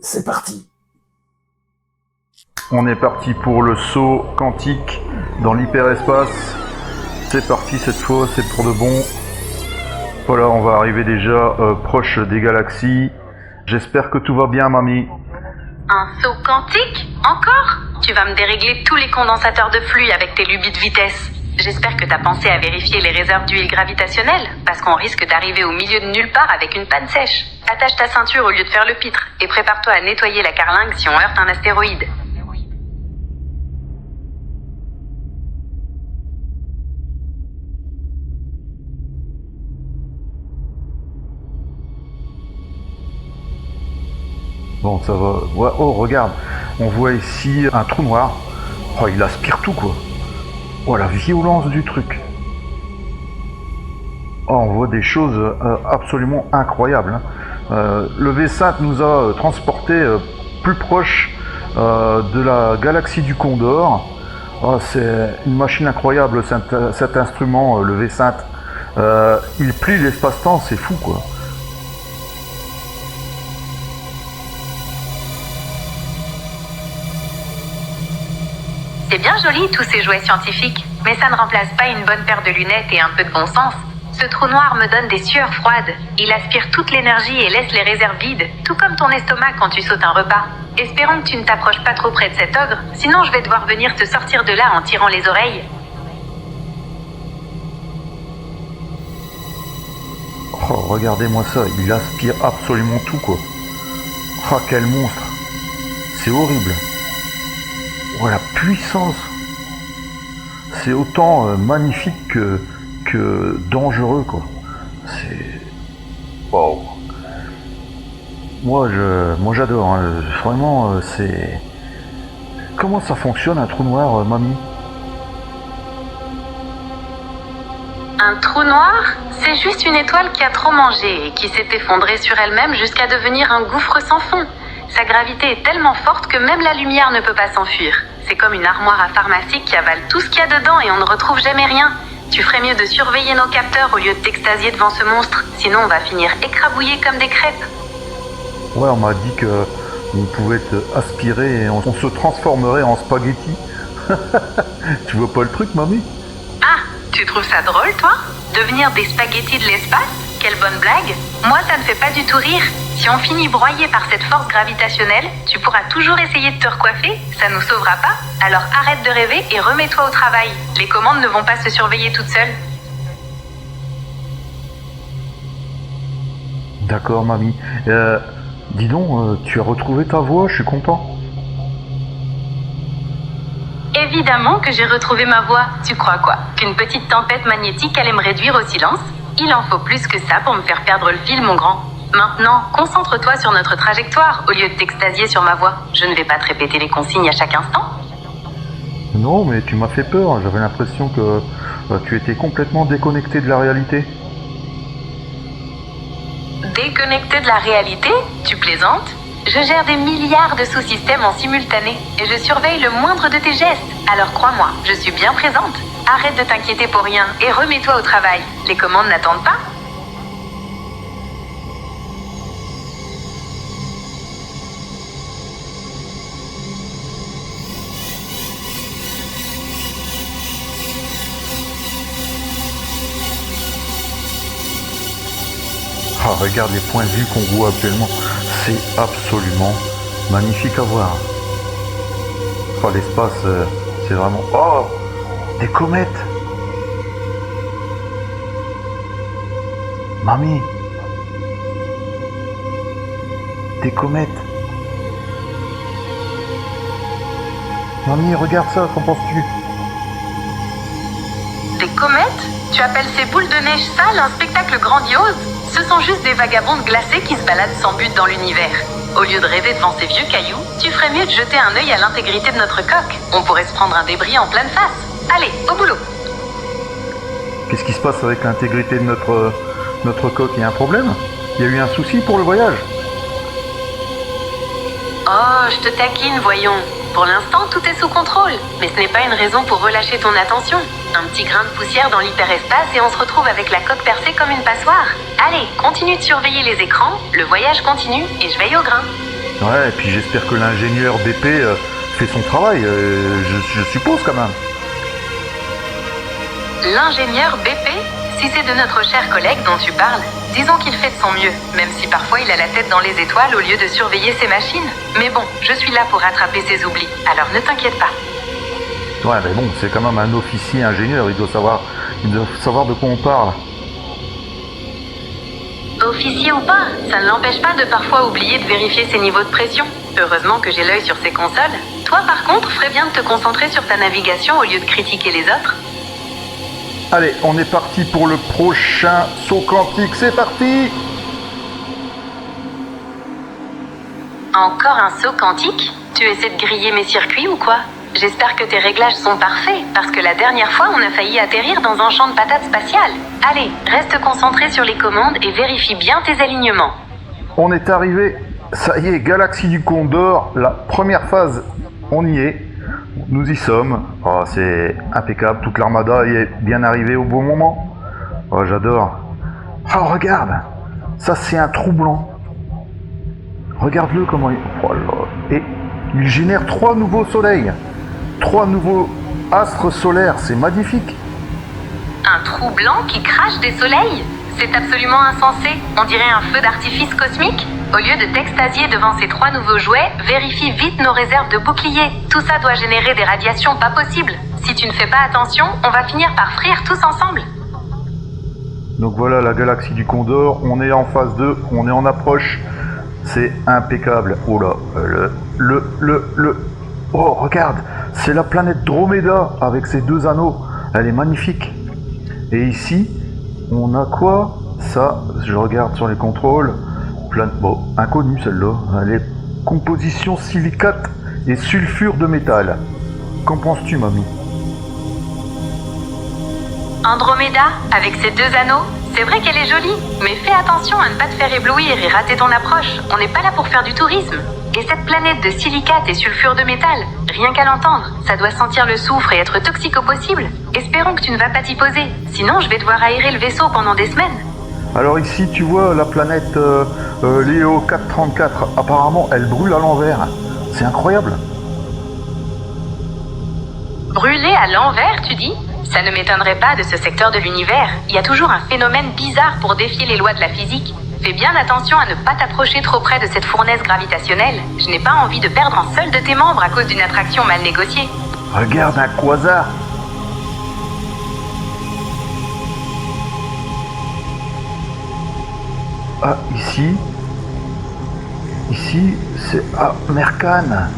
C'est parti. On est parti pour le saut quantique dans l'hyperespace. C'est parti cette fois, c'est pour de bon. Voilà, on va arriver déjà proche des galaxies. J'espère que tout va bien, mamie. Un saut quantique? Encore? Tu vas me dérégler tous les condensateurs de flux avec tes lubies de vitesse. J'espère que t'as pensé à vérifier les réserves d'huile gravitationnelle, parce qu'on risque d'arriver au milieu de nulle part avec une panne sèche. Attache ta ceinture au lieu de faire le pitre, et prépare-toi à nettoyer la carlingue si on heurte un astéroïde. Bon, ça va. Ouais, oh, regarde, on voit ici un trou noir. Oh, il aspire tout, quoi. Oh, la violence du truc. Oh, on voit des choses absolument incroyables. Le V5 nous a transportés plus proche de la galaxie du Condor. Oh, c'est une machine incroyable, cet instrument, le V5. Il plie l'espace-temps, c'est fou, quoi. C'est bien joli tous ces jouets scientifiques, mais ça ne remplace pas une bonne paire de lunettes et un peu de bon sens. Ce trou noir me donne des sueurs froides. Il aspire toute l'énergie et laisse les réserves vides, tout comme ton estomac quand tu sautes un repas. Espérons que tu ne t'approches pas trop près de cet ogre, sinon je vais devoir venir te sortir de là en tirant les oreilles. Oh, regardez-moi ça, il aspire absolument tout, quoi. Oh, quel monstre. C'est horrible. Oh, la puissance. C'est autant magnifique que dangereux, quoi. C'est... Wow. Moi j'adore, hein. Vraiment, c'est... Comment ça fonctionne, un trou noir, mamie? Un trou noir, c'est juste une étoile qui a trop mangé et qui s'est effondrée sur elle-même jusqu'à devenir un gouffre sans fond. Sa gravité est tellement forte que même la lumière ne peut pas s'enfuir. C'est comme une armoire à pharmacie qui avale tout ce qu'il y a dedans et on ne retrouve jamais rien. Tu ferais mieux de surveiller nos capteurs au lieu de t'extasier devant ce monstre, sinon on va finir écrabouillés comme des crêpes. Ouais, on m'a dit que on pouvait aspirer et on se transformerait en spaghetti. Tu vois pas le truc, mamie? Ah, tu trouves ça drôle, toi? Devenir des spaghettis de l'espace? Quelle bonne blague! Moi, ça ne fait pas du tout rire. Si on finit broyé par cette force gravitationnelle, tu pourras toujours essayer de te recoiffer, ça nous sauvera pas. Alors arrête de rêver et remets-toi au travail. Les commandes ne vont pas se surveiller toutes seules. D'accord, mamie. Dis donc, tu as retrouvé ta voix, je suis content. Évidemment que j'ai retrouvé ma voix. Tu crois quoi? Qu'une petite tempête magnétique allait me réduire au silence? Il en faut plus que ça pour me faire perdre le fil, mon grand. Maintenant, concentre-toi sur notre trajectoire au lieu de t'extasier sur ma voix. Je ne vais pas te répéter les consignes à chaque instant. Non, mais tu m'as fait peur. J'avais l'impression que tu étais complètement déconnecté de la réalité. Déconnecté de la réalité? Tu plaisantes? Je gère des milliards de sous-systèmes en simultané et je surveille le moindre de tes gestes. Alors crois-moi, je suis bien présente. Arrête de t'inquiéter pour rien et remets-toi au travail. Les commandes n'attendent pas? Ah, regarde les points de vue qu'on voit actuellement. C'est absolument magnifique à voir. Oh, l'espace, c'est vraiment... Oh, des comètes. Mamie. Des comètes. Mamie, regarde ça, qu'en penses-tu? Des comètes? Tu appelles ces boules de neige sales un spectacle grandiose? Ce sont juste des vagabondes glacées qui se baladent sans but dans l'univers. Au lieu de rêver devant ces vieux cailloux, tu ferais mieux de jeter un œil à l'intégrité de notre coque. On pourrait se prendre un débris en pleine face. Allez, au boulot! Qu'est-ce qui se passe avec l'intégrité de notre coque? Il y a un problème? Il y a eu un souci pour le voyage? Oh, je te taquine, voyons. Pour l'instant, tout est sous contrôle. Mais ce n'est pas une raison pour relâcher ton attention. Un petit grain de poussière dans l'hyperespace et on se retrouve avec la coque percée comme une passoire. Allez, continue de surveiller les écrans, le voyage continue et je veille au grain. Ouais, et puis j'espère que l'ingénieur BP fait son travail, je suppose quand même. L'ingénieur BP? Si c'est de notre cher collègue dont tu parles, disons qu'il fait de son mieux, même si parfois il a la tête dans les étoiles au lieu de surveiller ses machines. Mais bon, je suis là pour rattraper ses oublis, alors ne t'inquiète pas. Ouais, mais bon, c'est quand même un officier ingénieur, il doit savoir de quoi on parle. Officier ou pas, ça ne l'empêche pas de parfois oublier de vérifier ses niveaux de pression. Heureusement que j'ai l'œil sur ses consoles. Toi par contre, ferais bien de te concentrer sur ta navigation au lieu de critiquer les autres. Allez, on est parti pour le prochain saut quantique, c'est parti! Encore un saut quantique? Tu essaies de griller mes circuits ou quoi? J'espère que tes réglages sont parfaits, parce que la dernière fois, on a failli atterrir dans un champ de patates spatiales. Allez, reste concentré sur les commandes et vérifie bien tes alignements. On est arrivé, ça y est, Galaxie du Condor, la première phase, on y est. Nous y sommes. Oh, c'est impeccable, toute l'armada y est bien arrivée au bon moment. Oh, j'adore. Oh, regarde, ça c'est un trou blanc. Regarde-le comment il... Oh là. Et il génère 3 nouveaux soleils. 3 nouveaux astres solaires, c'est magnifique. Un trou blanc qui crache des soleils? C'est absolument insensé, on dirait un feu d'artifice cosmique. Au lieu de t'extasier devant ces 3 nouveaux jouets, vérifie vite nos réserves de boucliers. Tout ça doit générer des radiations pas possibles. Si tu ne fais pas attention, on va finir par frire tous ensemble. Donc voilà la galaxie du Condor, on est en phase 2, on est en approche. C'est impeccable. Oh là, Oh, regarde, c'est la planète Dromeda avec ses 2 anneaux. Elle est magnifique. Et ici, on a quoi? Ça, je regarde sur les contrôles. Bon, inconnue celle-là. Elle est composition silicate et sulfure de métal. Qu'en penses-tu, mamie? Andromeda, avec ses 2 anneaux, c'est vrai qu'elle est jolie, mais fais attention à ne pas te faire éblouir et rater ton approche. On n'est pas là pour faire du tourisme. Et cette planète de silicate et sulfure de métal, rien qu'à l'entendre, ça doit sentir le soufre et être toxique au possible. Espérons que tu ne vas pas t'y poser, sinon je vais devoir aérer le vaisseau pendant des semaines. Alors ici, tu vois la planète Léo 434, apparemment elle brûle à l'envers. C'est incroyable. Brûler à l'envers, tu dis? Ça ne m'étonnerait pas de ce secteur de l'univers. Il y a toujours un phénomène bizarre pour défier les lois de la physique. Fais bien attention à ne pas t'approcher trop près de cette fournaise gravitationnelle. Je n'ai pas envie de perdre un seul de tes membres à cause d'une attraction mal négociée. Regarde un quasar. Ah, ici, c'est... Ah, Mercane.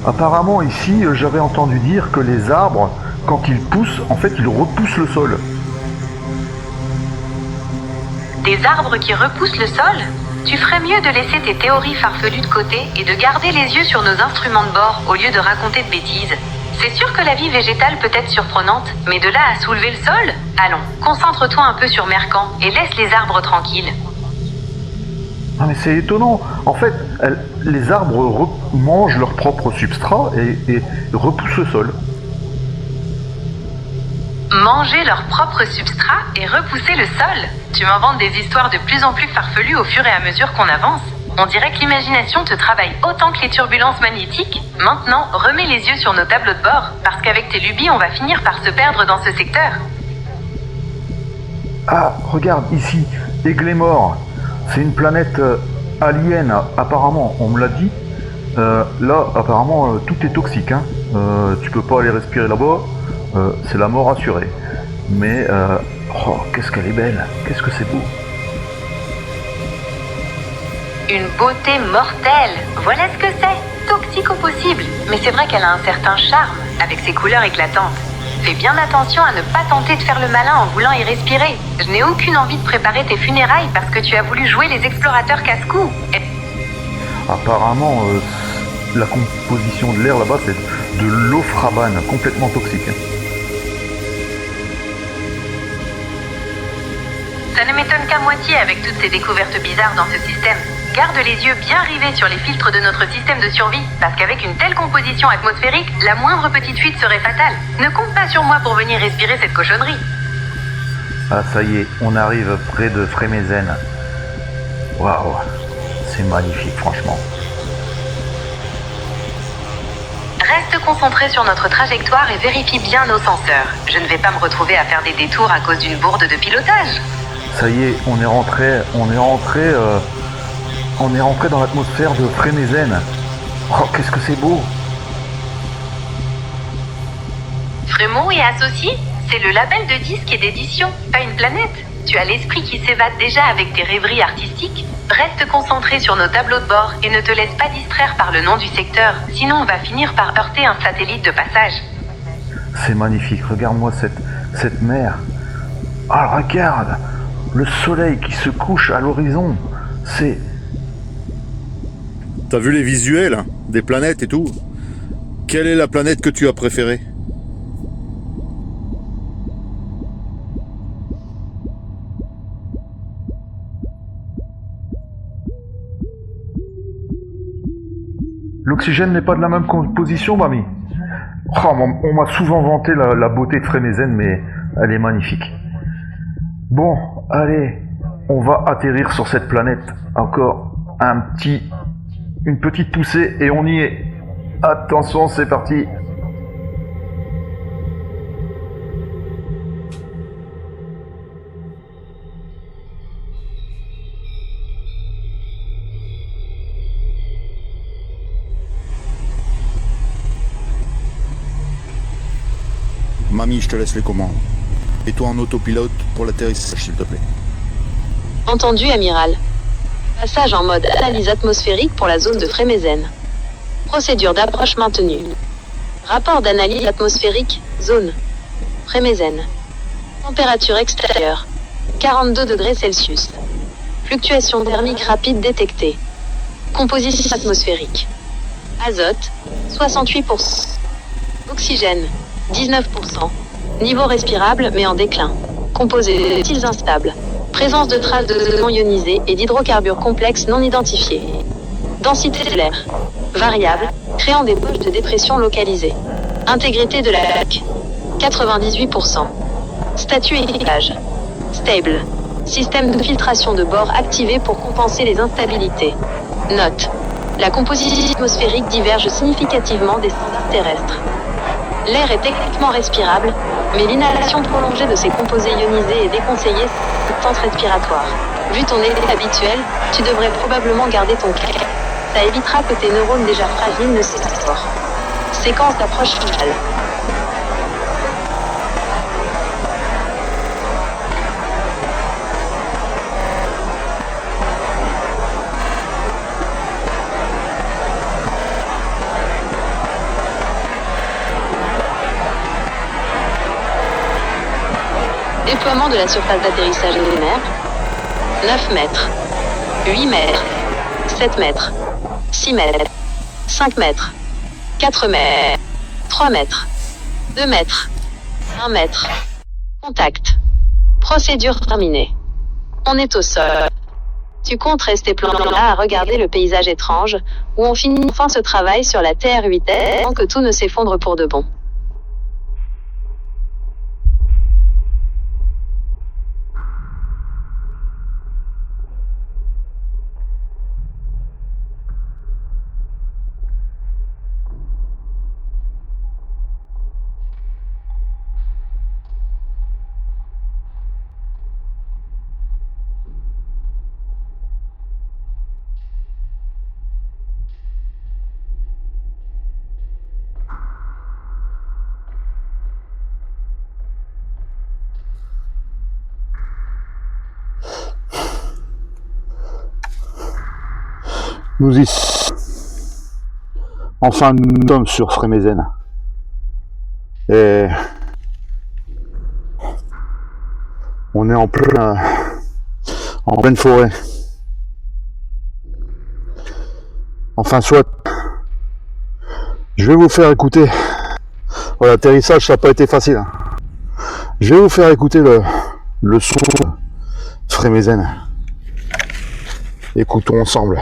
Apparemment, ici, j'avais entendu dire que les arbres, quand ils poussent, en fait, ils repoussent le sol. Des arbres qui repoussent le sol? Tu ferais mieux de laisser tes théories farfelues de côté et de garder les yeux sur nos instruments de bord au lieu de raconter de bêtises. C'est sûr que la vie végétale peut être surprenante, mais de là à soulever le sol? Allons, concentre-toi un peu sur Mercan et laisse les arbres tranquilles. Ah mais c'est étonnant. En fait, les arbres mangent leur propre substrat et repoussent le sol. Manger leur propre substrat et repousser le sol? Tu m'inventes des histoires de plus en plus farfelues au fur et à mesure qu'on avance. On dirait que l'imagination te travaille autant que les turbulences magnétiques. Maintenant, remets les yeux sur nos tableaux de bord, parce qu'avec tes lubies, on va finir par se perdre dans ce secteur. Ah, regarde, ici, Aiglemore. C'est une planète alien, apparemment, on me l'a dit. Là, apparemment, tout est toxique. Hein. Tu peux pas aller respirer là-bas. C'est la mort assurée. Mais, oh, qu'est-ce qu'elle est belle. Qu'est-ce que c'est beau. Une beauté mortelle. Voilà ce que c'est. Toxique au possible. Mais c'est vrai qu'elle a un certain charme, avec ses couleurs éclatantes. Fais bien attention à ne pas tenter de faire le malin en voulant y respirer. Je n'ai aucune envie de préparer tes funérailles parce que tu as voulu jouer les explorateurs casse-cou. Apparemment, la composition de l'air là-bas, c'est de l'eau frabane, complètement toxique. Ça ne m'étonne qu'à moitié avec toutes ces découvertes bizarres dans ce système. Garde les yeux bien rivés sur les filtres de notre système de survie, parce qu'avec une telle composition atmosphérique, la moindre petite fuite serait fatale. Ne compte pas sur moi pour venir respirer cette cochonnerie. Ah ça y est, on arrive près de Frémézen. Waouh, c'est magnifique franchement. Reste concentré sur notre trajectoire et vérifie bien nos senseurs. Je ne vais pas me retrouver à faire des détours à cause d'une bourde de pilotage. Ça y est, on est rentré dans l'atmosphère de Frémézen. Oh, qu'est-ce que c'est beau! Frémont et Associés, c'est le label de disque et d'édition, pas une planète. Tu as l'esprit qui s'évade déjà avec tes rêveries artistiques. Reste concentré sur nos tableaux de bord et ne te laisse pas distraire par le nom du secteur, sinon on va finir par heurter un satellite de passage. C'est magnifique, regarde-moi cette mer. Ah, regarde! Le soleil qui se couche à l'horizon. C'est... T'as vu les visuels, hein, des planètes et tout? Quelle est la planète que tu as préférée? L'oxygène n'est pas de la même composition, mamie. Oh, on m'a souvent vanté la beauté de Frémézen, mais elle est magnifique. Bon, allez, on va atterrir sur cette planète. Encore une petite poussée et on y est. Attention, c'est parti. Mamie, je te laisse les commandes. Et toi en autopilote pour l'atterrissage, s'il te plaît. Entendu, amiral. Passage en mode analyse atmosphérique pour la zone de Frémézen. Procédure d'approche maintenue. Rapport d'analyse atmosphérique, zone. Frémézen. Température extérieure. 42 degrés Celsius. Fluctuation thermique rapide détectée. Composition atmosphérique. Azote, 68%. Oxygène, 19%. Niveau respirable mais en déclin. Composé de volatiles instables. Présence de traces de non ionisés et d'hydrocarbures complexes non identifiés. Densité de l'air. Variable, créant des poches de dépression localisées. Intégrité de la lac. 98%. Statut et équipage. Stable. Système de filtration de bord activé pour compenser les instabilités. Note. La composition atmosphérique diverge significativement des standards terrestres. L'air est techniquement respirable, mais l'inhalation prolongée de ces composés ionisés est déconseillée substance respiratoire. Vu ton état habituel, tu devrais probablement garder ton casque. Ça évitera que tes neurones déjà fragiles ne s'évaporent. Séquence d'approche finale. Déploiement de la surface d'atterrissage lunaire. 9 mètres. 8 mètres. 7 mètres. 6 mètres. 5 mètres. 4 mètres. 3 mètres. 2 mètres. 1 mètre. Contact. Procédure terminée. On est au sol. Tu comptes rester planté là à regarder le paysage étrange, où on finit enfin ce travail sur la TR-8 avant que tout ne s'effondre pour de bon. Nous y enfin nous sommes sur Frémézen. Et on est en pleine forêt. Enfin soit. Je vais vous faire écouter. Voilà, l'atterrissage ça n'a pas été facile. Je vais vous faire écouter le son de Frémézen. Écoutons ensemble.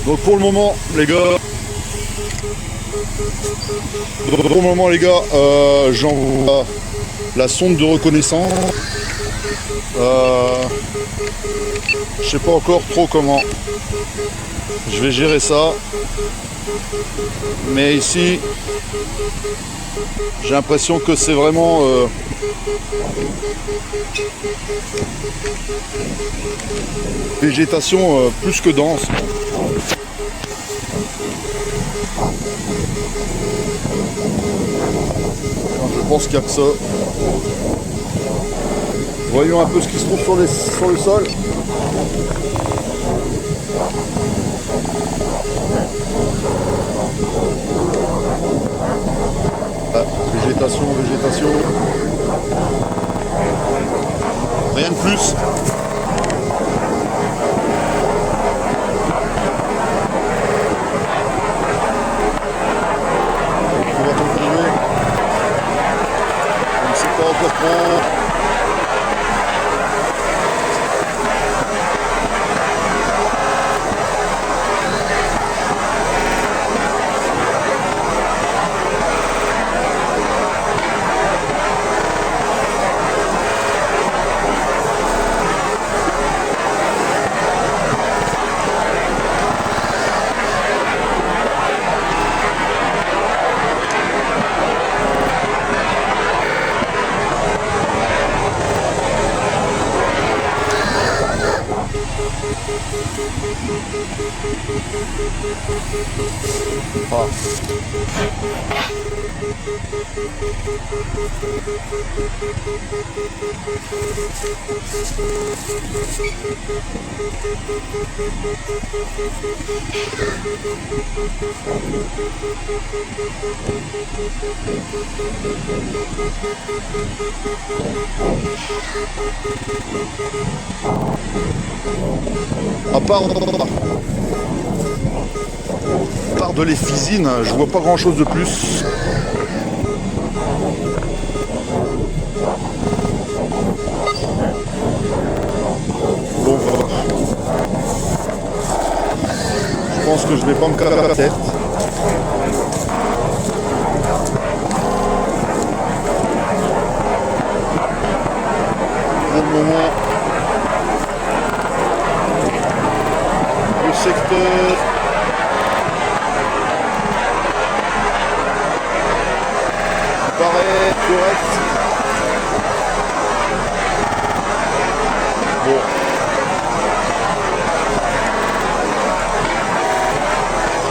Donc pour le moment les gars, j'envoie la sonde de reconnaissance. Je sais pas encore trop comment je vais gérer ça, mais ici j'ai l'impression que c'est vraiment végétation plus que dense. Je pense qu'il n'y a que ça. Voyons un peu ce qui se trouve sur le sol. Ah, végétation. Rien de plus. On va continuer. Je ne sais pas encore trop. À part de l'éphisine, je vois pas grand chose de plus. Bon, je pense que je vais pas me casser la tête. Pour le moment, le secteur paraît correct. Bon.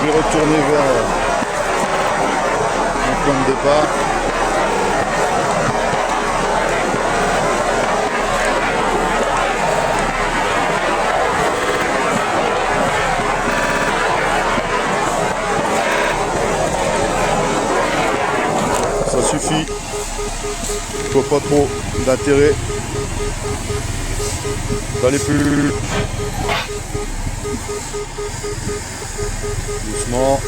Je vais retourner vers mon point de départ. Ça suffit. Je vois pas trop d'intérêt d'aller plus doucement.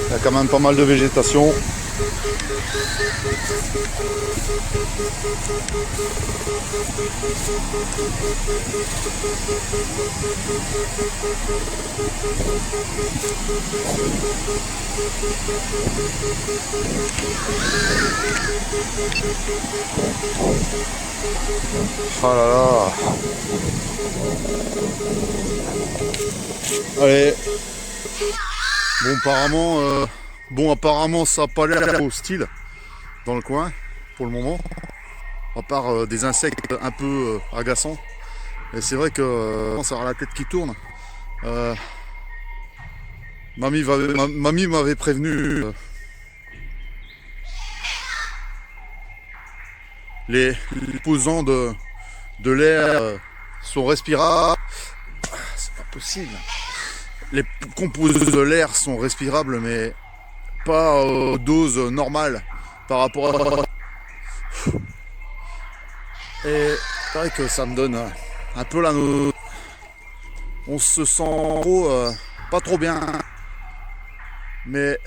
Il y a quand même pas mal de végétation. Oh là là. Allez. Bon, apparemment ça n'a pas l'air hostile dans le coin pour le moment, à part des insectes un peu agaçants. Et c'est vrai que ça a la tête qui tourne. Mamie m'avait prévenu. Les composants de l'air sont respirables. C'est pas possible. Les composants de l'air sont respirables, mais pas aux doses normales par rapport à... Et c'est vrai que ça me donne un peu la note. On se sent pas trop bien. Mais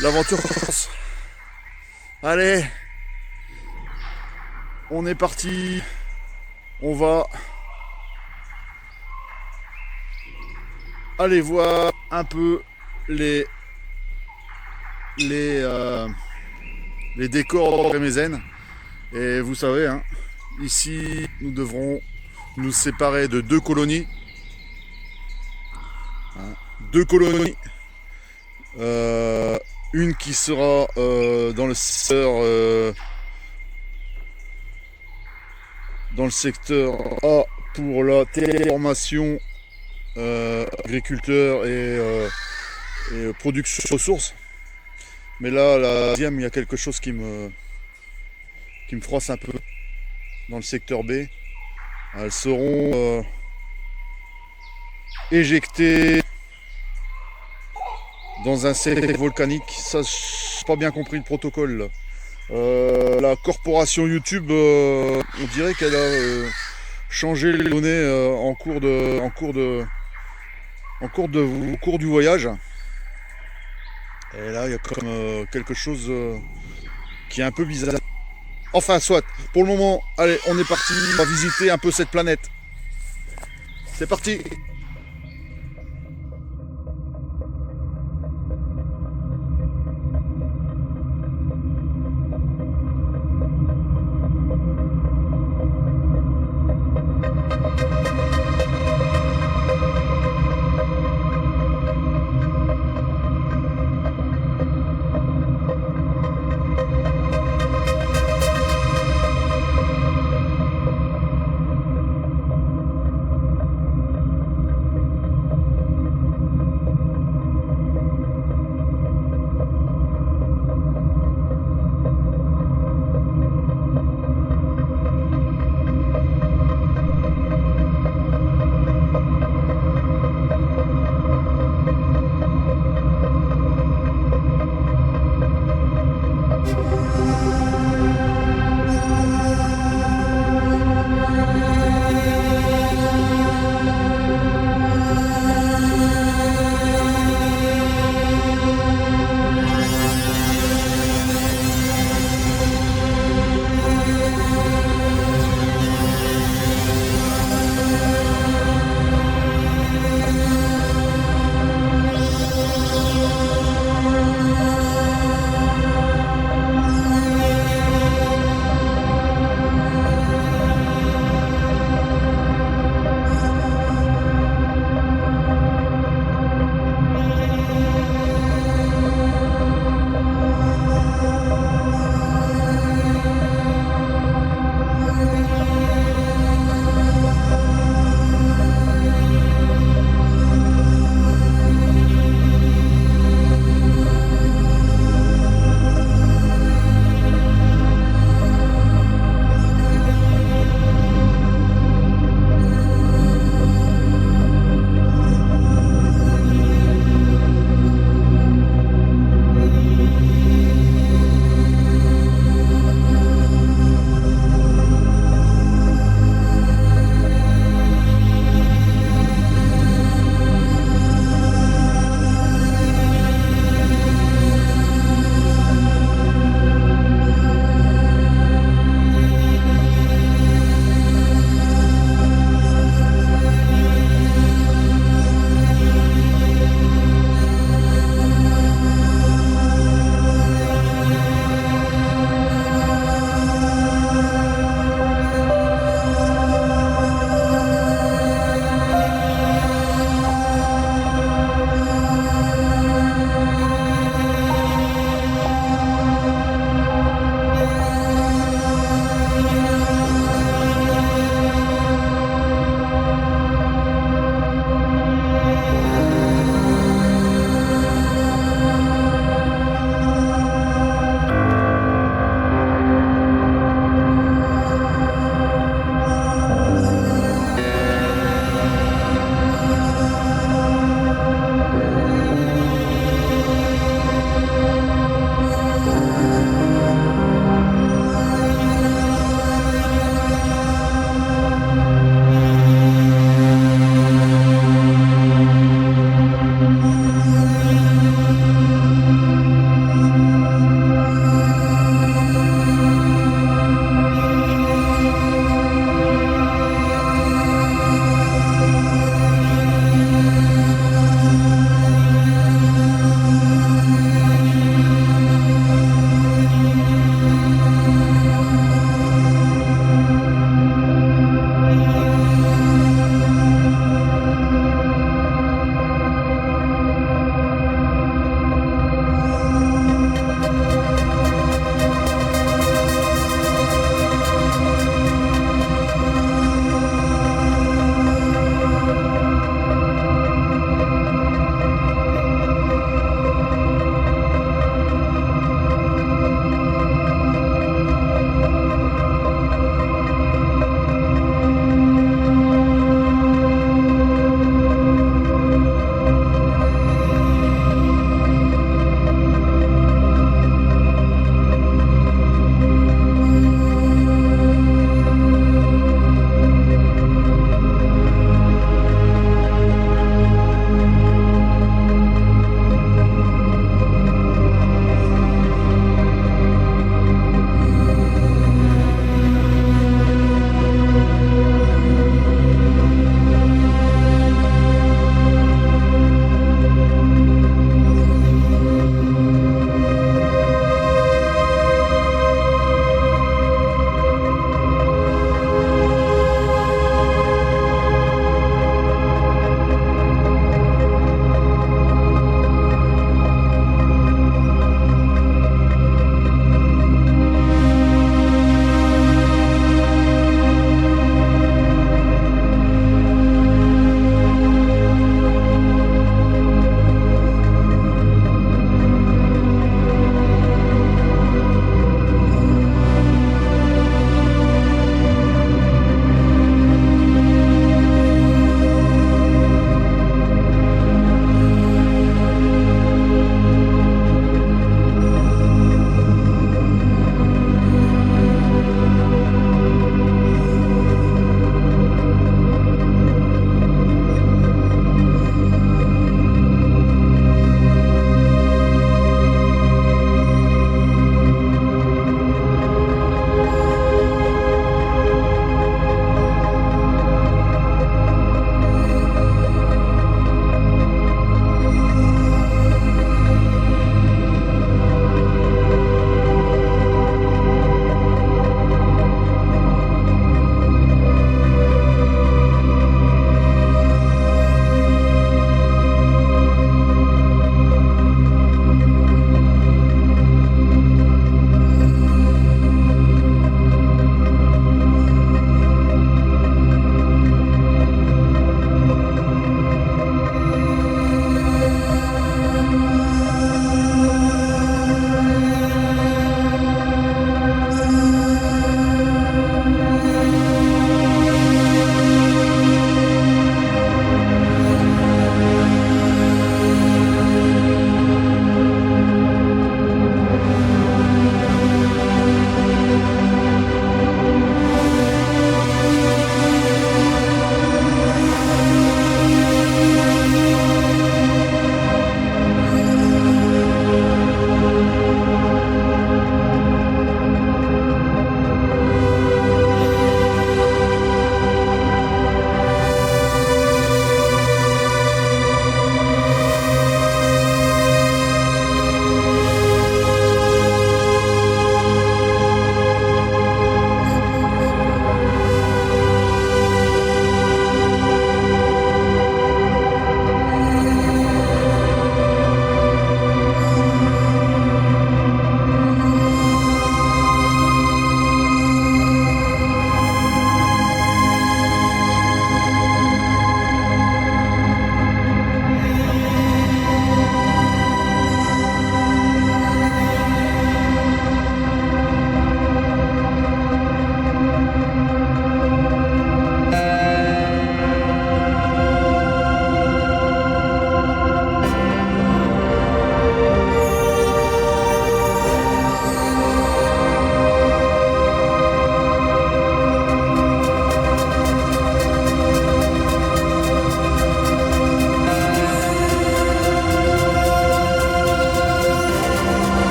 l'aventure commence. Allez, on est parti. On va aller voir un peu les décors de Frémézène. Et vous savez, hein, ici, nous devrons nous séparer de deux colonies. Hein, deux colonies. Une qui sera dans le secteur A pour la téléformation agriculteur et production de ressources. Mais là, la deuxième, il y a quelque chose qui me froisse un peu dans le secteur B. Elles seront éjectées dans un secteur volcanique. Ça, j'ai pas bien compris le protocole là. La corporation YouTube, on dirait qu'elle a changé les données au cours du voyage. Et là, il y a comme quelque chose qui est un peu bizarre. Enfin, soit. Pour le moment, allez, on est parti. On va visiter un peu cette planète. C'est parti.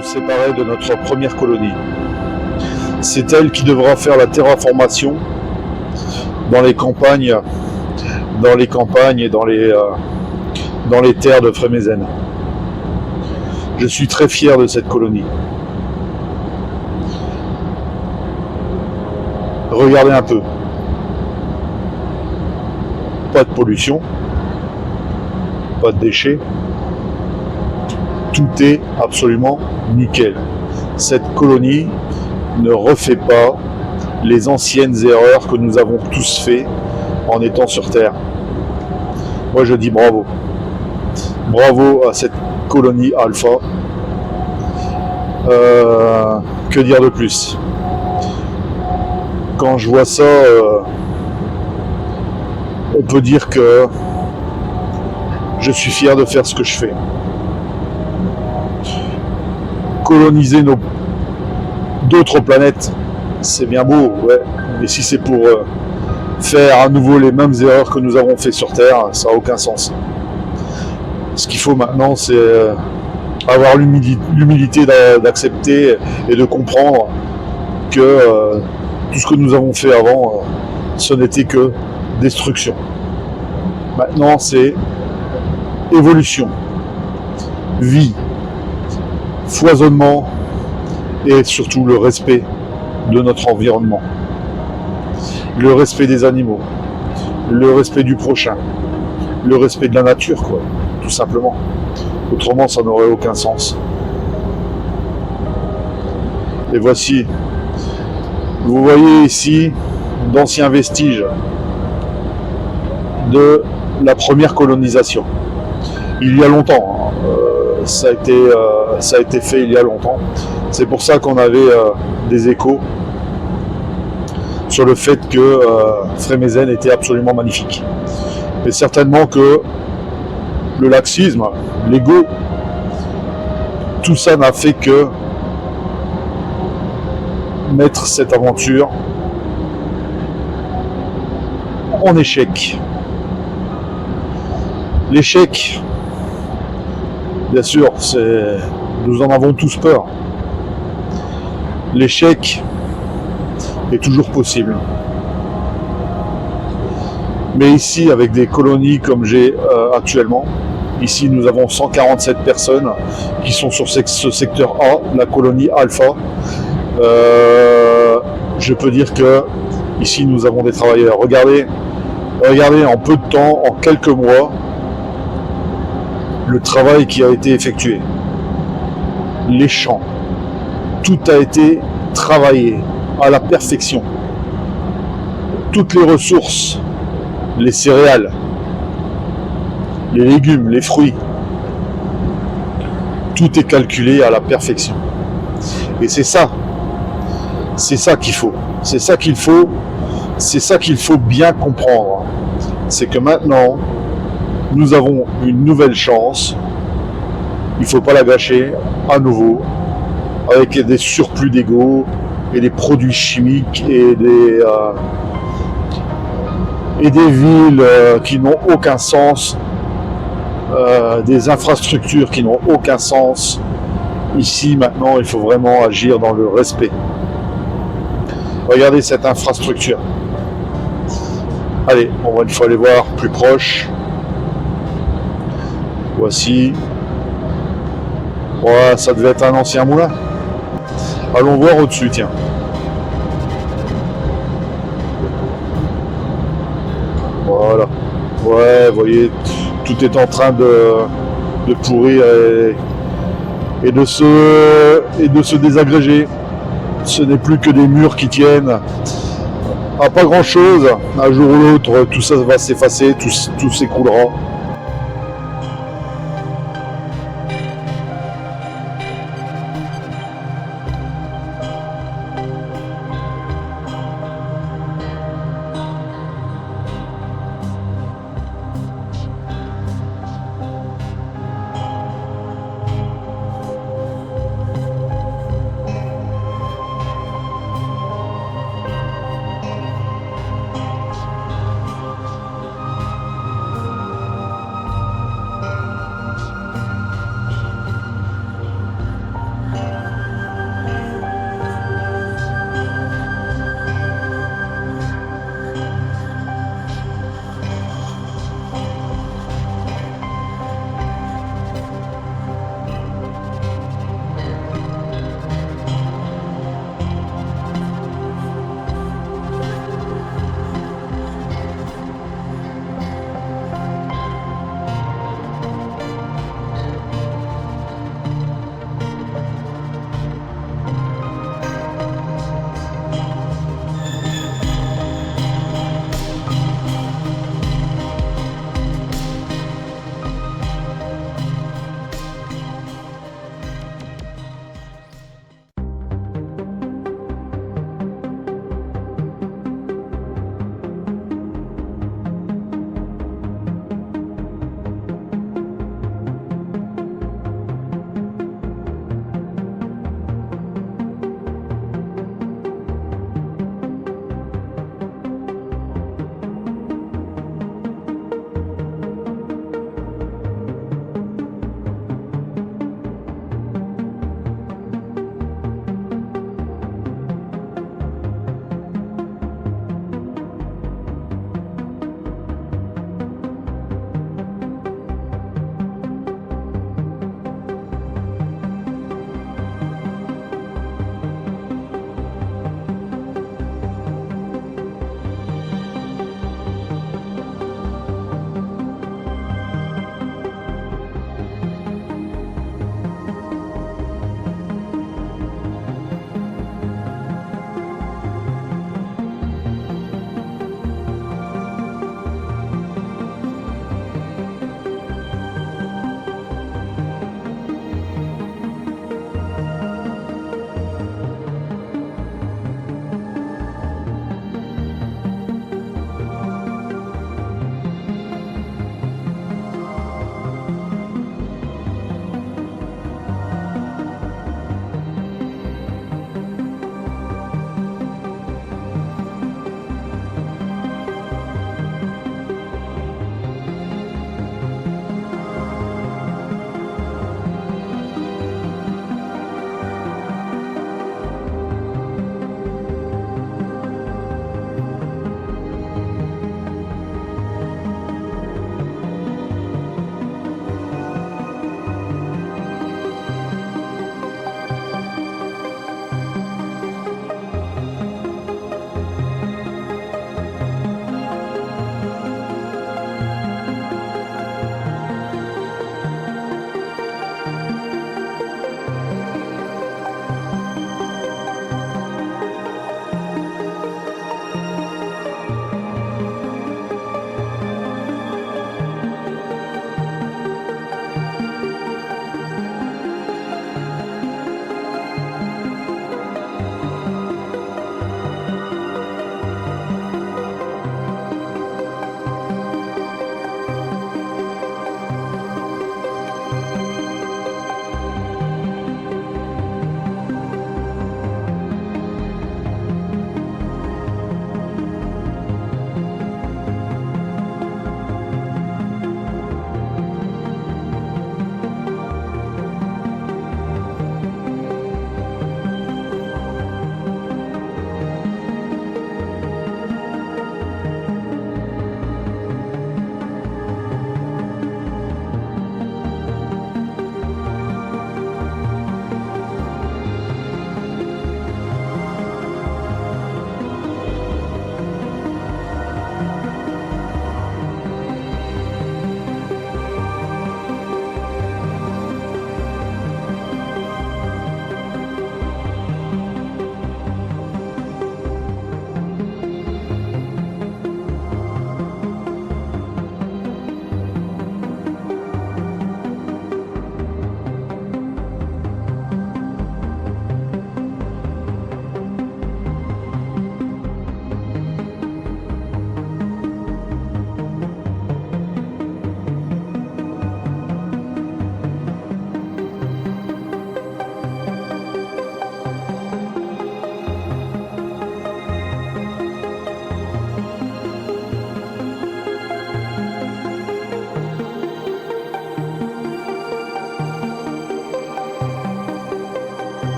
nous séparer de notre première colonie. C'est elle qui devra faire la terraformation dans les campagnes et dans les terres de Frémézène. Je suis très fier de cette colonie. Regardez un peu. Pas de pollution, pas de déchets. Tout est absolument nickel. Cette colonie ne refait pas les anciennes erreurs que nous avons tous fait en étant sur Terre. Moi je dis bravo. Bravo à cette colonie Alpha. Que dire de plus? Quand je vois ça, on peut dire que je suis fier de faire ce que je fais. Coloniser d'autres planètes, c'est bien beau, ouais. Mais si c'est pour faire à nouveau les mêmes erreurs que nous avons fait sur Terre, ça n'a aucun sens. Ce qu'il faut maintenant, c'est avoir l'humilité d'accepter et de comprendre que tout ce que nous avons fait avant, ce n'était que destruction. Maintenant, c'est évolution, vie, foisonnement et surtout le respect de notre environnement, le respect des animaux, le respect du prochain, le respect de la nature, quoi, tout simplement. Autrement, ça n'aurait aucun sens. Et voici, vous voyez ici d'anciens vestiges de la première colonisation. Il y a longtemps, ça a été fait il y a longtemps. C'est pour ça qu'on avait des échos sur le fait que Frémézène était absolument magnifique. Et certainement que le laxisme, l'ego, tout ça n'a fait que mettre cette aventure en échec. L'échec, bien sûr, nous en avons tous peur. L'échec est toujours possible. Mais ici, avec des colonies comme j'ai actuellement, ici nous avons 147 personnes qui sont sur ce secteur A, la colonie Alpha. Je peux dire que ici nous avons des travailleurs. Regardez en peu de temps, en quelques mois, le travail qui a été effectué. Les champs, tout a été travaillé à la perfection. Toutes les ressources, les céréales, les légumes, les fruits, tout est calculé à la perfection. Et c'est ça qu'il faut. C'est ça qu'il faut bien comprendre. C'est que maintenant, nous avons une nouvelle chance. Il ne faut pas la gâcher à nouveau avec des surplus d'ego et des produits chimiques et des villes qui n'ont aucun sens, des infrastructures qui n'ont aucun sens. Ici, maintenant, il faut vraiment agir dans le respect. Regardez cette infrastructure. Allez, on va une fois aller voir plus proche. Voici. Ouais, ça devait être un ancien moulin. Allons voir au-dessus, tiens. Voilà. Ouais, vous voyez, tout est en train de pourrir et de se désagréger. Ce n'est plus que des murs qui tiennent à pas grand chose. Un jour ou l'autre, tout ça va s'effacer, tout s'écroulera.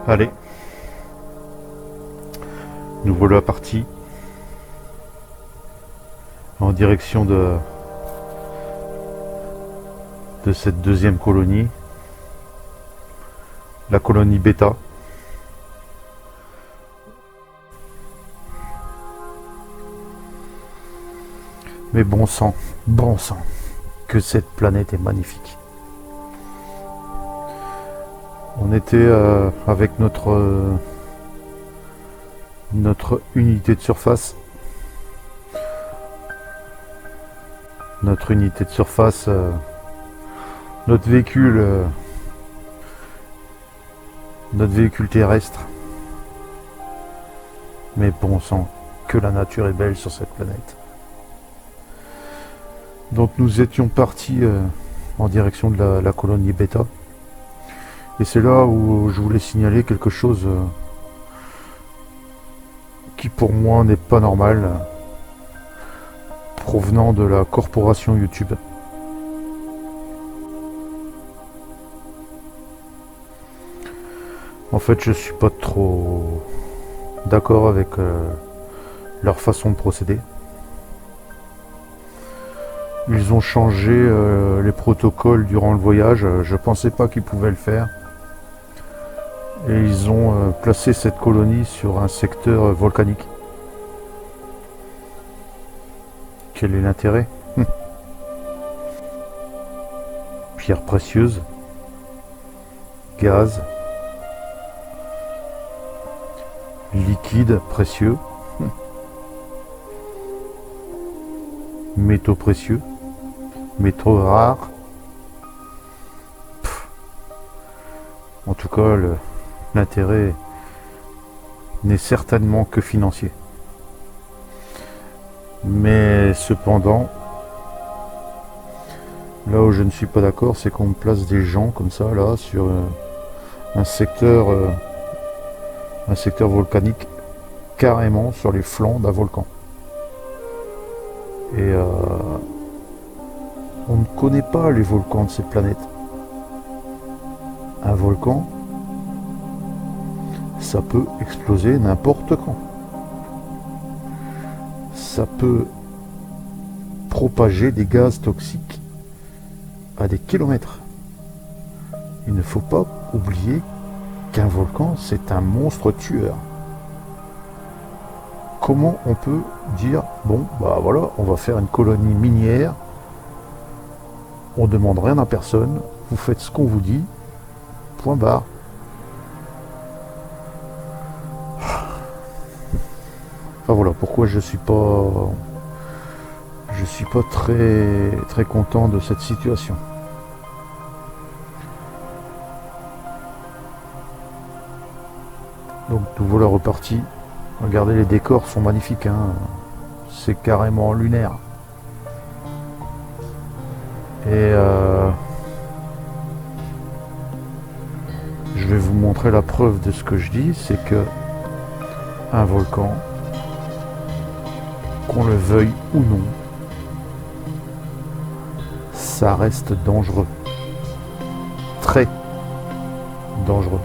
Allez, nous voilà partis en direction de cette deuxième colonie, la colonie Beta. Mais bon sang, que cette planète est magnifique. On était avec notre unité de surface. Notre unité de surface, notre véhicule terrestre. Mais bon sang, que la nature est belle sur cette planète. Donc nous étions partis en direction de la colonie Beta. Et c'est là où je voulais signaler quelque chose qui pour moi n'est pas normal, provenant de la corporation YouTube. En fait, je suis pas trop d'accord avec leur façon de procéder. Ils ont changé les protocoles durant le voyage. Je pensais pas qu'ils pouvaient le faire. Et ils ont placé cette colonie sur un secteur volcanique. Quel est l'intérêt? Pierres précieuses, gaz, liquide précieux, métaux précieux, métaux rares. En tout cas, l'intérêt n'est certainement que financier. Mais cependant, là où je ne suis pas d'accord, c'est qu'on place des gens comme ça, là, sur un secteur volcanique, carrément sur les flancs d'un volcan. Et on ne connaît pas les volcans de cette planète. Un volcan, ça peut exploser n'importe quand. Ça peut propager des gaz toxiques à des kilomètres. Il ne faut pas oublier qu'un volcan, c'est un monstre tueur. Comment on peut dire, bon, bah voilà, on va faire une colonie minière, on demande rien à personne, vous faites ce qu'on vous dit, point barre. Enfin voilà, pourquoi je suis pas très content de cette situation. Donc nous voilà repartis. Regardez, les décors sont magnifiques, hein. C'est carrément lunaire. Et je vais vous montrer la preuve de ce que je dis, c'est que un volcan, qu'on le veuille ou non, ça reste dangereux. Très dangereux.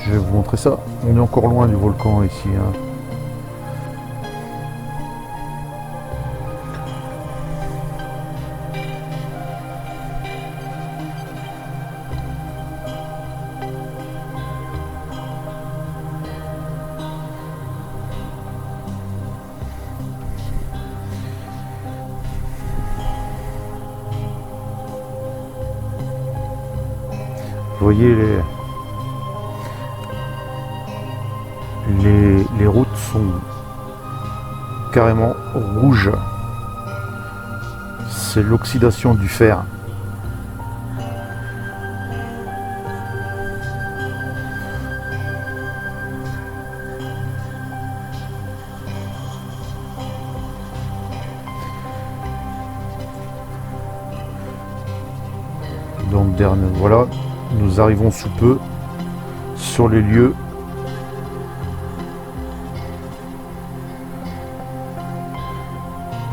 Je vais vous montrer ça. On est encore loin du volcan ici, hein. Vous voyez, les routes sont carrément rouges. C'est l'oxydation du fer. Donc voilà, nous arrivons sous peu sur les lieux.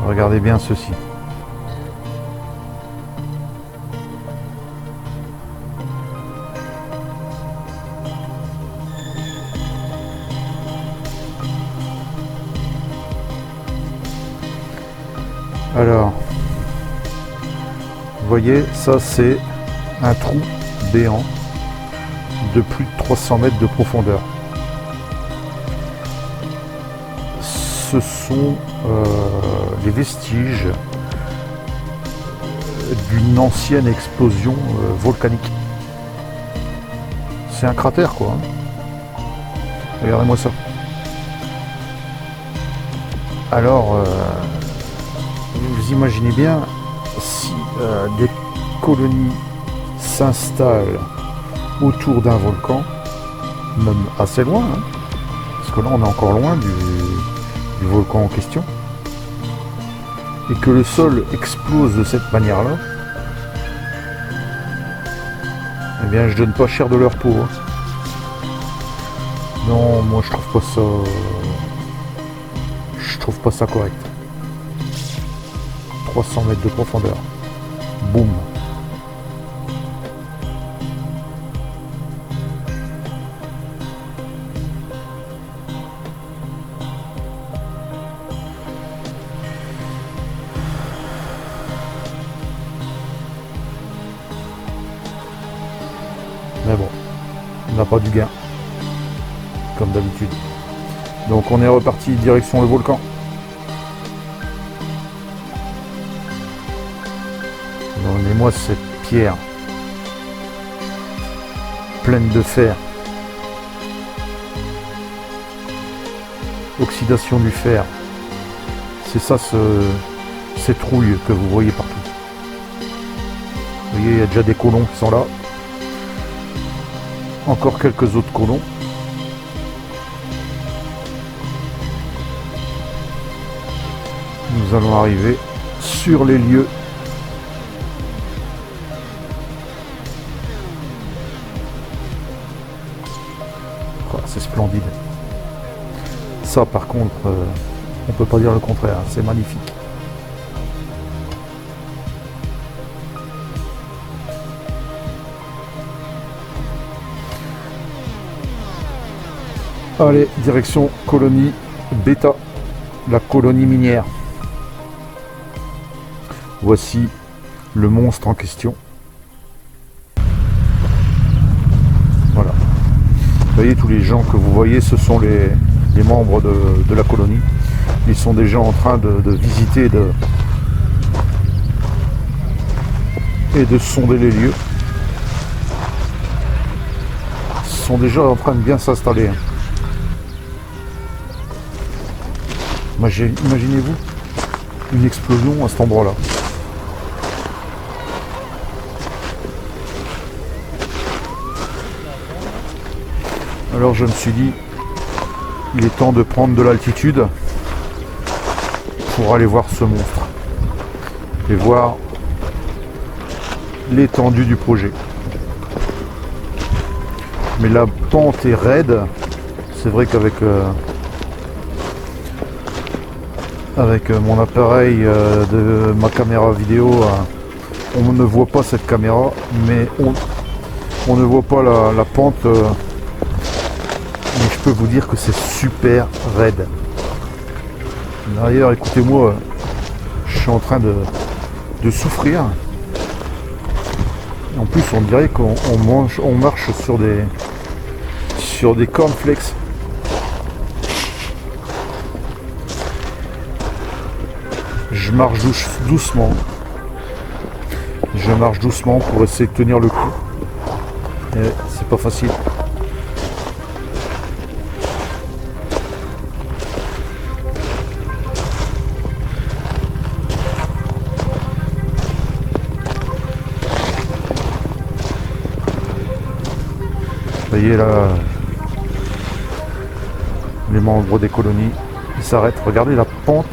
Regardez bien ceci. Alors, vous voyez, ça c'est un trou béant de plus de 300 mètres de profondeur. Ce sont les vestiges d'une ancienne explosion volcanique. C'est un cratère quoi. Regardez-moi ça. Alors, vous imaginez bien si des colonies s'installent autour d'un volcan, même assez loin, hein, parce que là on est encore loin du volcan en question, et que le sol explose de cette manière-là, eh bien je donne pas cher de leur peau. Hein. Non, moi je trouve pas ça correct. 300 mètres de profondeur. Boum. Mais bon, on n'a pas du gain, comme d'habitude. Donc on est reparti direction le volcan. Donnez-moi cette pierre pleine de fer. Oxydation du fer. C'est ça cette rouille que vous voyez partout. Vous voyez, il y a déjà des colons qui sont là. Encore quelques autres colons. Nous allons arriver sur les lieux. Oh, c'est splendide. Ça par contre, on peut pas dire le contraire, c'est magnifique. Allez, direction colonie Beta, la colonie minière. Voici le monstre en question. Voilà. Vous voyez, tous les gens que vous voyez, ce sont les membres de la colonie. Ils sont déjà en train de visiter et de sonder les lieux. Ils sont déjà en train de bien s'installer. Imaginez-vous une explosion à cet endroit-là. Alors je me suis dit, il est temps de prendre de l'altitude pour aller voir ce monstre et voir l'étendue du projet. Mais la pente est raide. C'est vrai qu'avec avec mon appareil de ma caméra vidéo, on ne voit pas cette caméra, mais on ne voit pas la pente. Mais je peux vous dire que c'est super raide. D'ailleurs, écoutez-moi, je suis en train de souffrir. En plus, on dirait qu'on marche sur des cornflakes. Je marche doucement. Je marche doucement pour essayer de tenir le coup. Et c'est pas facile. Vous voyez là, les membres des colonies, ils s'arrêtent. Regardez la pente.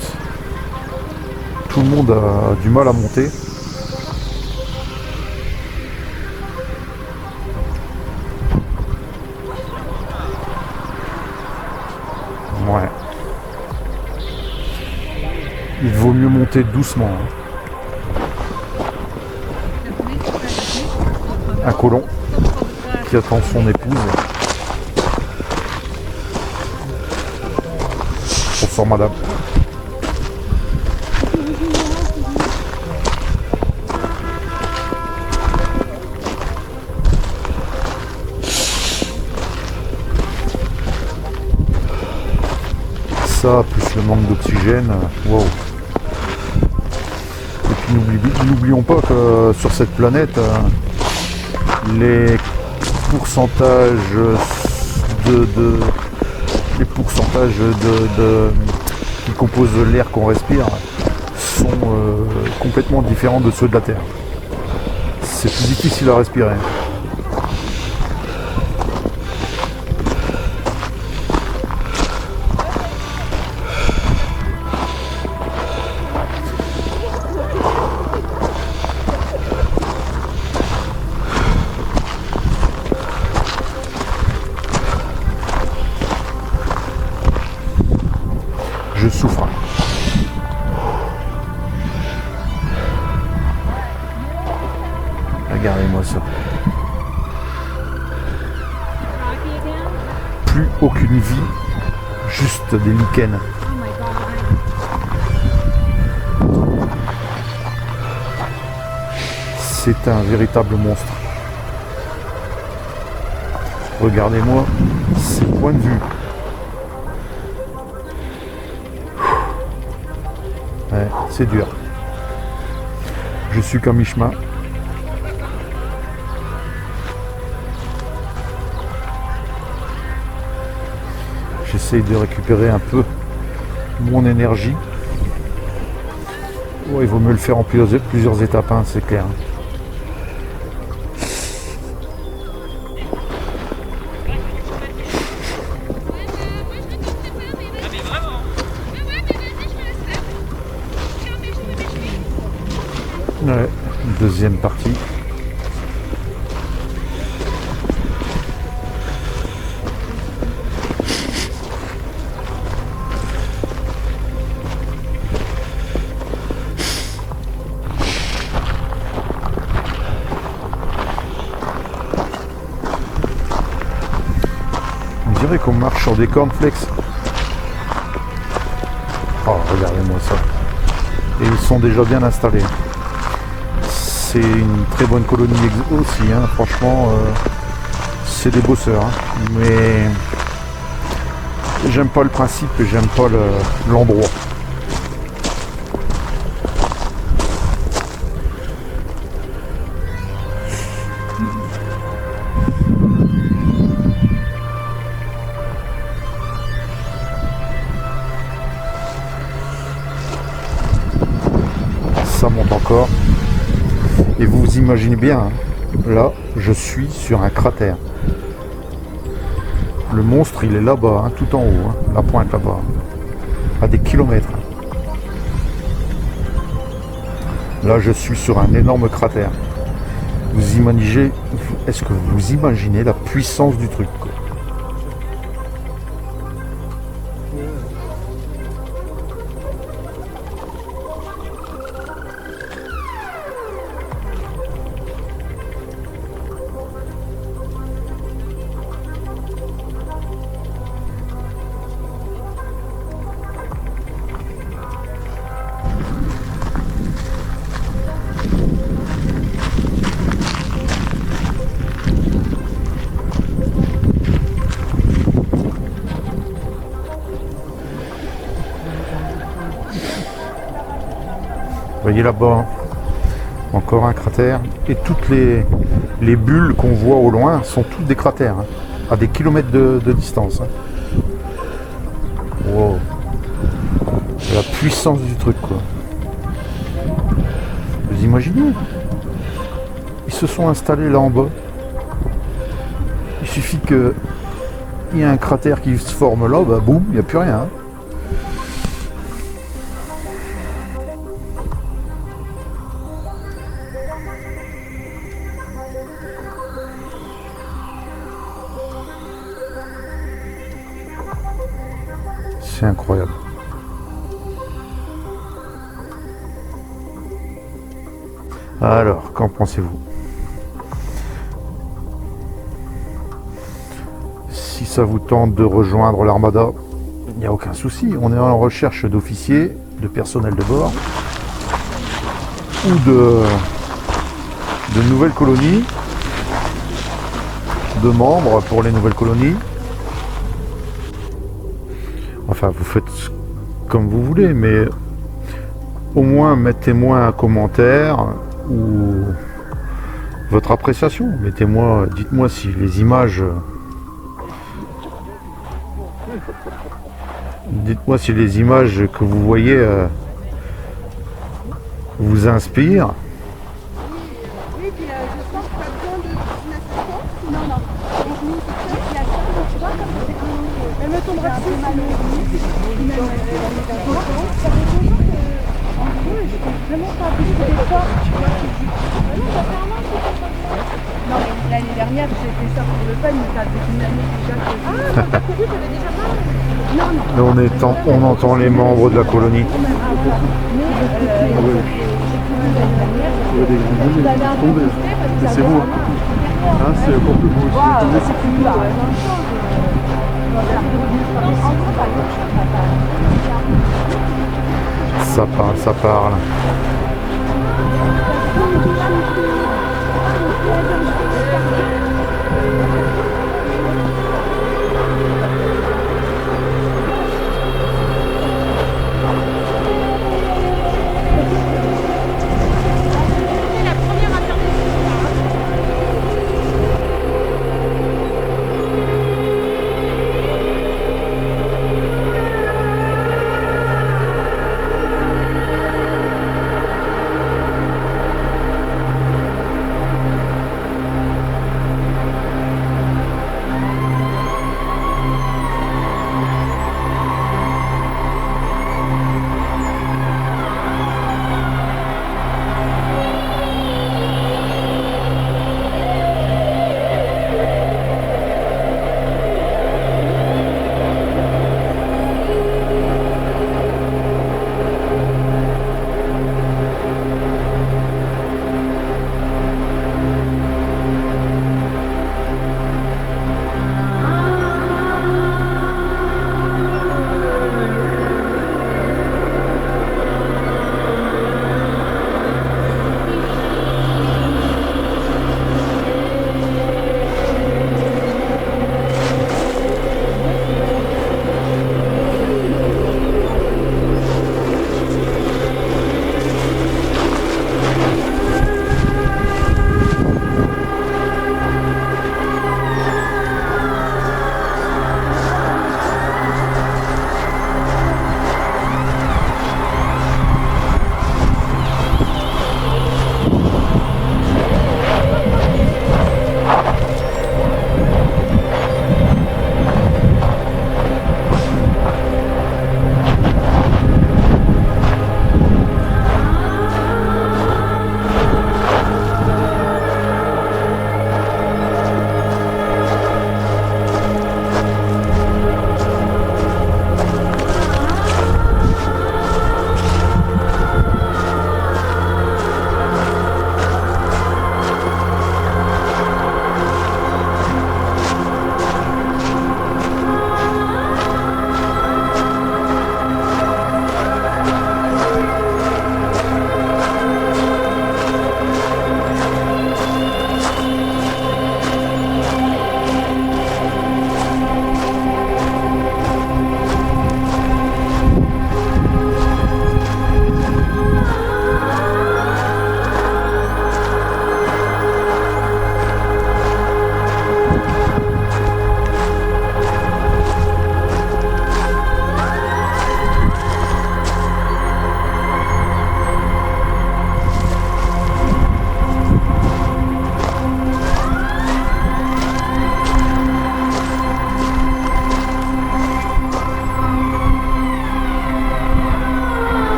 Tout le monde a du mal à monter. Ouais. Il vaut mieux monter doucement. Un colon qui attend son épouse. Bonsoir madame. ça, plus le manque d'oxygène, wow. Et puis n'oublions pas que sur cette planète, les pourcentages qui composent l'air qu'on respire sont complètement différents de ceux de la Terre. C'est plus difficile à respirer. Je souffre. Regardez-moi ça. Plus aucune vie, juste des lichens. C'est un véritable monstre. Regardez-moi ces points de vue. Ouais, c'est dur. Je suis qu'à mi-chemin. J'essaye de récupérer un peu mon énergie. Oh, il vaut mieux le faire en plusieurs étapes, hein, c'est clair. Ouais, deuxième partie. On dirait qu'on marche sur des cornflakes. Oh, regardez-moi ça. Et ils sont déjà bien installés. C'est une très bonne colonie aussi, hein. Franchement, c'est des bosseurs. Hein. Mais j'aime pas le principe et j'aime pas l'endroit. Ça monte encore. Et vous vous imaginez bien, hein, là, je suis sur un cratère. Le monstre, il est là-bas, hein, tout en haut, hein, la pointe là-bas, à des kilomètres. Là, je suis sur un énorme cratère. Vous imaginez, est-ce que vous imaginez la puissance du truc, quoi? Vous voyez là-bas, encore un cratère. Et toutes les bulles qu'on voit au loin sont toutes des cratères, hein, à des kilomètres de distance. Hein. Wow. La puissance du truc, quoi. Vous imaginez? Ils se sont installés là en bas. Il suffit qu'il y ait un cratère qui se forme là, bah boum, il n'y a plus rien. Hein. C'est incroyable. Alors, qu'en pensez-vous? Si ça vous tente de rejoindre l'Armada, il n'y a aucun souci. On est en recherche d'officiers, de personnel de bord ou de nouvelles colonies, de membres pour les nouvelles colonies. Enfin, vous faites comme vous voulez, mais au moins mettez-moi un commentaire ou votre appréciation. Mettez-moi, dites-moi si les images, dites-moi si les images que vous voyez vous inspirent. Oui, puis je pense que tu as besoin d'une assistance. Non, non. Donc, nous, toute seule, il y a ça, donc tu vois, comme c'est un... Elle me tombera dessus. Elle est mal au lit. Ça fait longtemps que... En gros, je peux vraiment pas appliquer d'efforts, tu vois, physique. Non, ça fait un an que c'est pas ça. Non, mais l'année dernière, j'ai fait ça pour le fun, mais ça fait une année déjà que... Ah, t'as couru, t'avais déjà mal? Non, non. Là, on entend les membres de la colonie. Mais C'est beau. Hein, c'est encore plus beau. Ça parle, ça parle.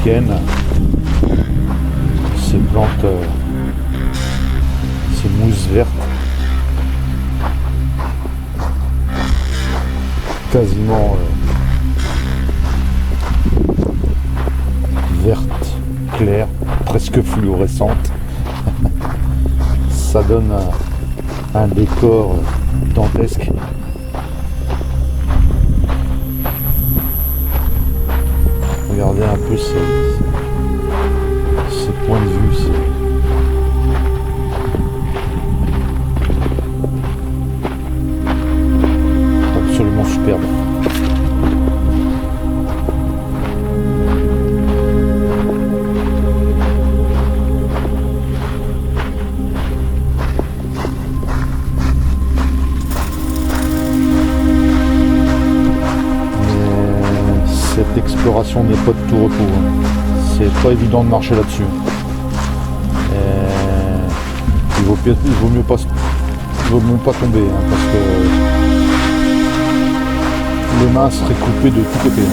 lichen, ces plantes, ces mousses vertes, quasiment vertes, claires, presque fluorescentes. Ça donne un décor dantesque. Regardez un peu ces points de vue. C'est absolument superbe. Cette exploration n'est pas de tout repos. C'est pas évident de marcher là-dessus. Il vaut mieux pas tomber, parce que les mains seraient coupées de tous côtés.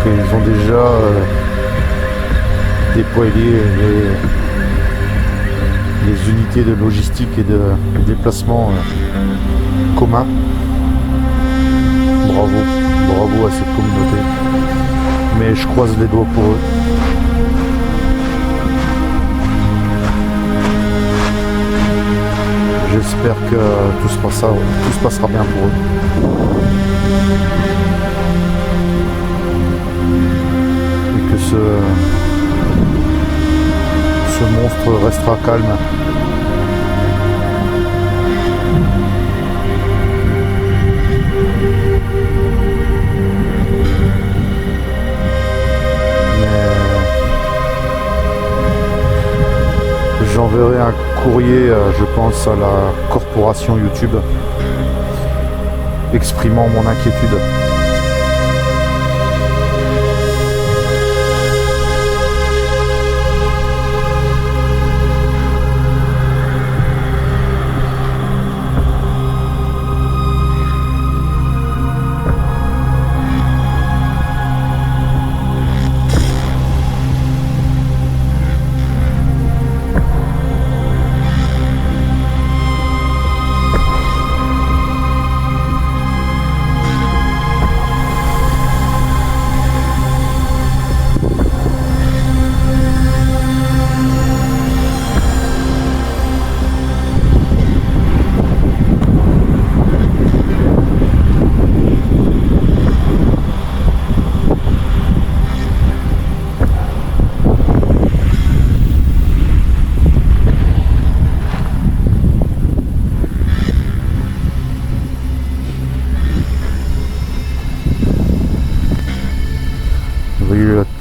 Ils ont déjà déployé les unités de logistique et de déplacement communs. Bravo à cette communauté. Mais je croise les doigts pour eux. J'espère que tout se passera bien pour eux. Que ce monstre restera calme. J'enverrai un courrier, je pense, à la corporation YouTube, exprimant mon inquiétude.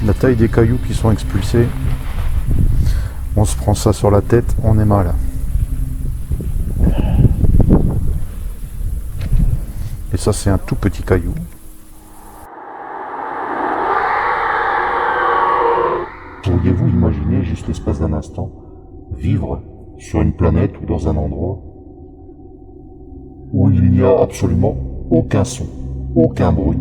La taille des cailloux qui sont expulsés, on se prend ça sur la tête, on est mal. Et ça, c'est un tout petit caillou. Pourriez-vous imaginer, juste l'espace d'un instant, vivre sur une planète ou dans un endroit où il n'y a absolument aucun son, aucun bruit?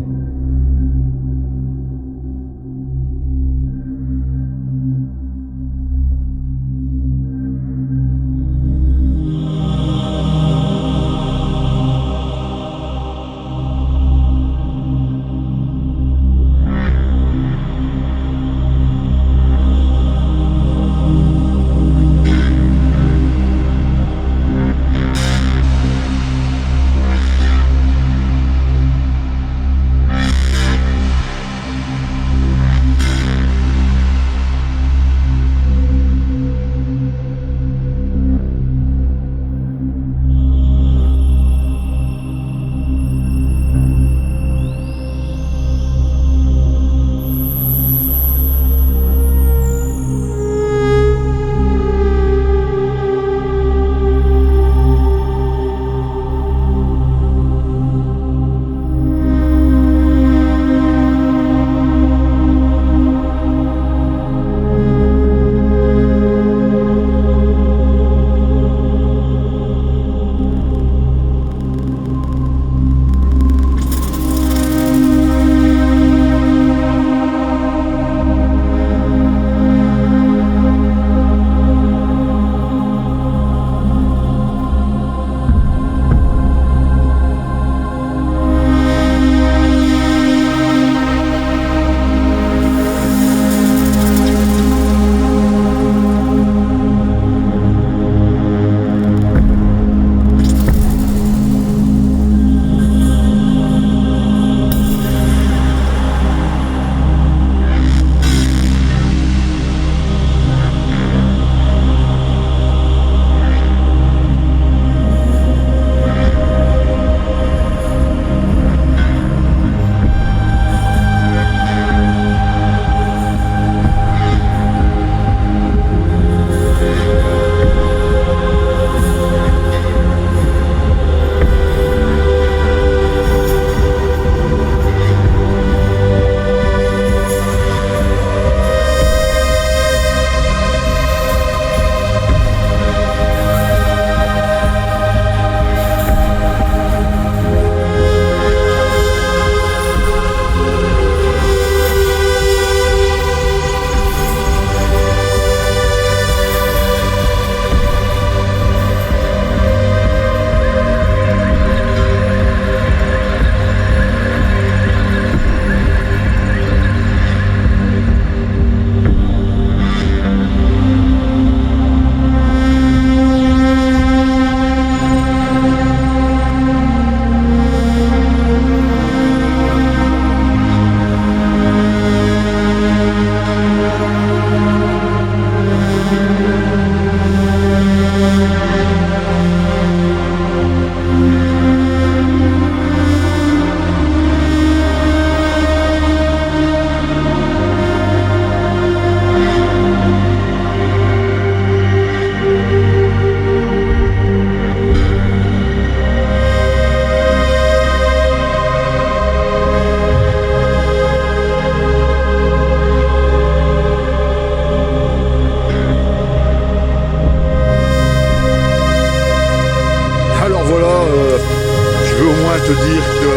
te dire que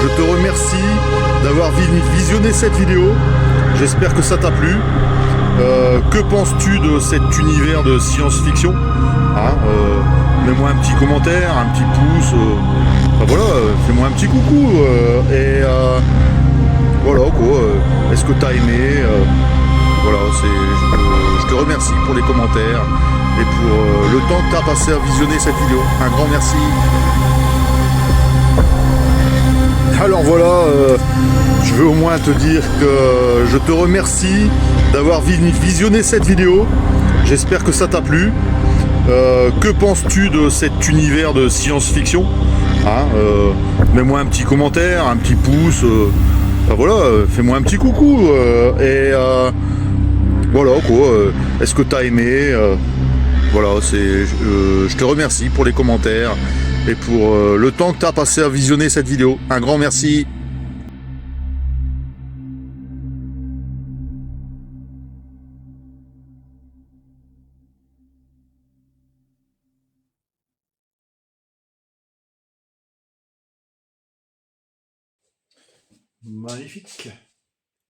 je te remercie d'avoir visionné cette vidéo. J'espère que ça t'a plu. Que penses-tu de cet univers de science-fiction, hein, mets-moi un petit commentaire, un petit pouce, enfin, voilà, fais-moi un petit coucou, et voilà quoi, est-ce que t'as aimé, voilà, je te remercie pour les commentaires et pour le temps que t'as passé à visionner cette vidéo. Un grand merci. Alors voilà, je veux au moins te dire que je te remercie d'avoir visionné cette vidéo. J'espère que ça t'a plu. Que penses-tu de cet univers de science-fiction, hein, mets-moi un petit commentaire, un petit pouce, enfin, voilà, fais-moi un petit coucou, et voilà quoi, est-ce que t'as aimé, voilà, je te remercie pour les commentaires et pour le temps que tu as passé à visionner cette vidéo. Un grand merci. Magnifique.